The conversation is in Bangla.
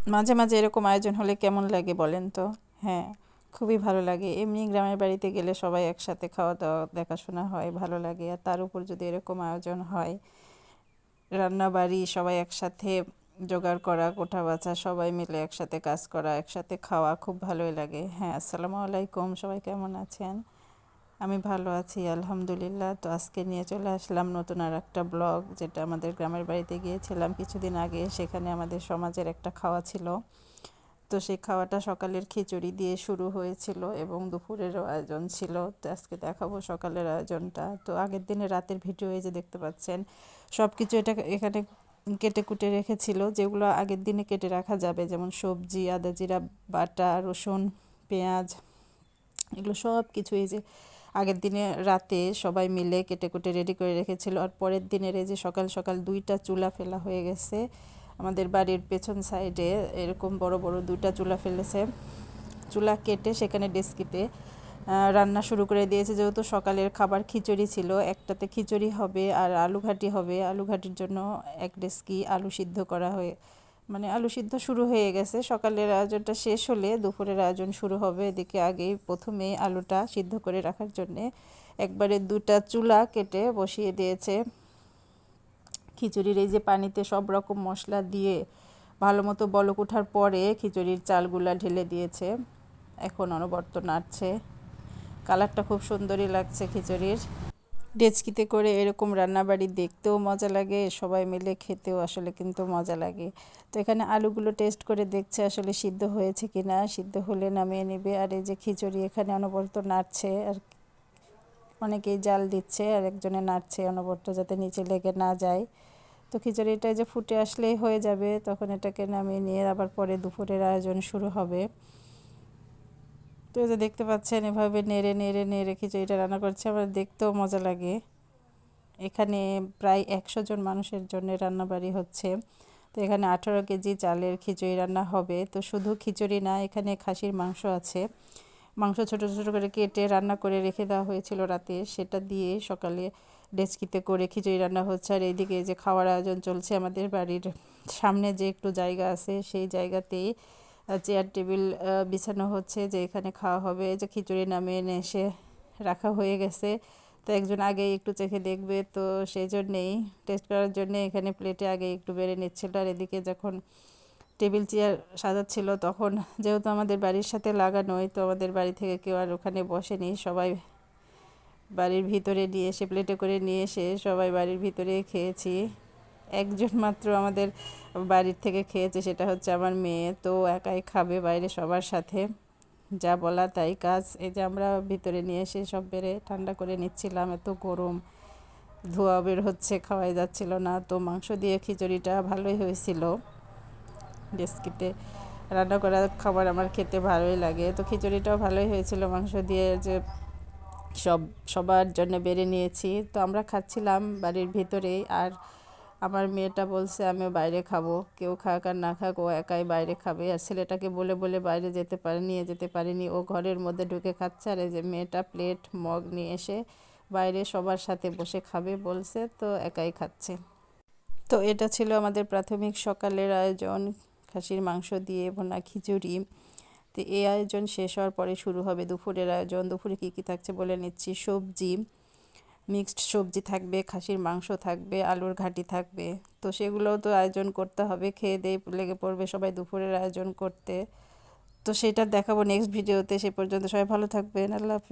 মাঝে মাঝে এরকম আয়োজন হলে কেমন লাগে বলেন তো? হ্যাঁ, খুবই ভালো লাগে। এমনি গ্রামের বাড়িতে গেলে সবাই একসাথে খাওয়া দাওয়া দেখাশোনা হয়, ভালো লাগে। আর তার উপর যদি এরকম আয়োজন হয়, রান্না বাড়ি সবাই একসাথে জোগাড় করা, কোঠা বাছা, সবাই মিলে একসাথে কাজ করা, একসাথে খাওয়া খুব ভালোই লাগে। হ্যাঁ, আসসালামু আলাইকুম, সবাই কেমন আছেন? আমি ভালো আছি আলহামদুলিল্লাহ। তো আজকে নিয়ে চলে আসলাম নতুন আর একটা ব্লগ, যেটা আমাদের গ্রামের বাড়িতে গিয়েছিলাম কিছুদিন আগে। সেখানে আমাদের সমাজের একটা খাওয়া ছিল। তো সেই খাওয়াটা সকালের খিচুড়ি দিয়ে শুরু হয়েছিল এবং দুপুরেরও আয়োজন ছিল। তো আজকে দেখাবো সকালের আয়োজনটা। তো আগের দিনে রাতের ভিডিও এই যে দেখতে পাচ্ছেন, সব কিছু এটা এখানে কেটে কুটে রেখেছিল, যেগুলো আগের দিনে কেটে রাখা যাবে, যেমন সবজি, আদা জিরা বাটা, রসুন, পেঁয়াজ, এগুলো সব কিছু এই যে আগের দিনে রাতে সবাই মিলে কেটে কুটে রেডি করে রেখেছিল। আর পরের দিনের এই যে সকাল সকাল দুইটা চুলা ফেলা হয়ে গেছে আমাদের বাড়ির পেছন সাইডে। এরকম বড় বড় দুইটা চুলা ফেলেছে, চুলা কেটে সেখানে ডেস্কিতে রান্না শুরু করে দিয়েছে। যেহেতু সকালের খাবার খিচুড়ি ছিল, একটাতে খিচুড়ি হবে আর আলু ঘাটি হবে। আলু ঘাটির জন্য এক ডেস্কি আলু সিদ্ধ করা হয়ে, মানে আলু সিদ্ধ শুরু হয়ে গেছে। সকালের আয়োজনটা শেষ হলে দুপুরের আয়োজন শুরু হবে। এদিকে আগেই প্রথমে আলুটা সিদ্ধ করে রাখার জন্যে একবারে দুটা চুলা কেটে বসিয়ে দিয়েছে। খিচুড়ির এই যে পানিতে সব রকম মশলা দিয়ে ভালো মতো বলক ওঠার পরে খিচুড়ির চালগুলা ঢেলে দিয়েছে। এখন অনবরত নাড়ছে। কালারটা খুব সুন্দরই লাগছে খিচুড়ির। ডেচকিতে করে এরকম রান্নাবাড়ি দেখতেও মজা লাগে, সবাই মিলে খেতেও আসলে কিন্তু মজা লাগে। তো এখানে আলুগুলো টেস্ট করে দেখছে আসলে সিদ্ধ হয়েছে কিনা, সিদ্ধ হলে নামিয়ে নেবে। আর এই যে খিচুড়ি এখানে অনবরত নাড়ছে, আর অনেকেই জাল দিচ্ছে আর একজনে নাড়ছে অনবরত, যাতে নিচে লেগে না যায়। তো খিচুড়িটা যে ফুটে আসলেই হয়ে যাবে, তখন এটাকে নামিয়ে নিয়ে আবার পরে দুপুরের আয়োজন শুরু হবে। তো এই যে দেখতে পাচ্ছেন, এভাবে নেড়ে নেড়ে নেড়ে খিচুড়িটা রান্না করছে, আবার দেখতেও মজা লাগে। এখানে প্রায় 100 জন মানুষের জন্য রান্নাবাড়ি হচ্ছে। তো এখানে 18 কেজি চালের খিচুড়ি রান্না হবে। তো শুধু খিচুড়ি না, এখানে খাসির মাংস আছে। মাংস ছোট ছোট করে কেটে রান্না করে রেখে দেওয়া হয়েছিল রাতে, সেটা দিয়ে সকালে ডেচকিতে করে খিচুড়ি রান্না হচ্ছে। আর এইদিকে যে খাওয়ার আয়োজন চলছে, আমাদের বাড়ির সামনে যে একটু জায়গা আছে, সেই জায়গাতেই চেয়ার টেবিল বিছানো হচ্ছে, যে এখানে খাওয়া হবে। যে খিচুড়ি নামিয়ে এনে এসে রাখা হয়ে গেছে। তো একজন আগে একটু চেখে দেখবে, তো সেই জন্যেই টেস্ট করার জন্য এখানে প্লেটে আগে একটু বেড়ে নিচ্ছিল। আর এদিকে যখন টেবিল চেয়ার সাজাচ্ছিল, তখন যেহেতু আমাদের বাড়ির সাথে লাগানোই, তো আমাদের বাড়ি থেকে কেউ আর ওখানে বসেনি। সবাই বাড়ির ভিতরে নিয়ে এসে প্লেটে করে নিয়ে এসে সবাই বাড়ির ভিতরে খেয়েছি। একজন মাত্র আমাদের বাড়ির থেকে খেয়েছে, সেটা হচ্ছে আমার মেয়ে। তো একাই খাবে বাইরে সবার সাথে, যা বলা তাই কাজ। এই যে আমরা ভিতরে নিয়ে এসে সব বেড়ে ঠান্ডা করে নিচ্ছিলাম, এত গরম, ধোঁয়া বের হচ্ছে, খাওয়াই যাচ্ছিল না। তো মাংস দিয়ে খিচুড়িটা ভালোই হয়েছিল। ডেস্কিতে রান্না করা খাবার আমার খেতে ভালোই লাগে। তো খিচুড়িটাও ভালোই হয়েছিল মাংস দিয়ে। যে সব সবার জন্য বেড়ে নিয়েছি, তো আমরা খাচ্ছিলাম বাড়ির ভিতরেই। আর আমার মেয়েটা বলছে আমিও বাইরে খাবো, কেউ খাক আর না খাক ও একাই বাইরে খাবে। আর ছেলেটাকে বলে বলে বাইরে যেতে পারে, নিয়ে যেতে পারিনি, ও ঘরের মধ্যে ঢুকে খাচ্ছে। আর এই যে মেয়েটা প্লেট মগ নিয়ে এসে বাইরে সবার সাথে বসে খাবে বলছে, তো একাই খাচ্ছে। তো এটা ছিল আমাদের প্রাথমিক সকালের আয়োজন, খাসির মাংস দিয়ে ভুনা খিচুড়ি। তো এই আয়োজন শেষ হওয়ার পরে শুরু হবে দুপুরের আয়োজন। দুপুরে কী কী থাকছে বলে নিচ্ছি। সবজি, মিক্সড সবজি থাকবে, খাসির মাংস থাকবে, আলুর ঘাটি থাকবে। তো সেগুলোও তো আয়োজন করতে হবে, খেয়ে দিয়ে লেগে পড়বে সবাই দুপুরের আয়োজন করতে। তো সেটা দেখাবো নেক্সট ভিডিওতে। সে পর্যন্ত সবাই ভালো থাকবেন, আল্লাহ হাফেজ।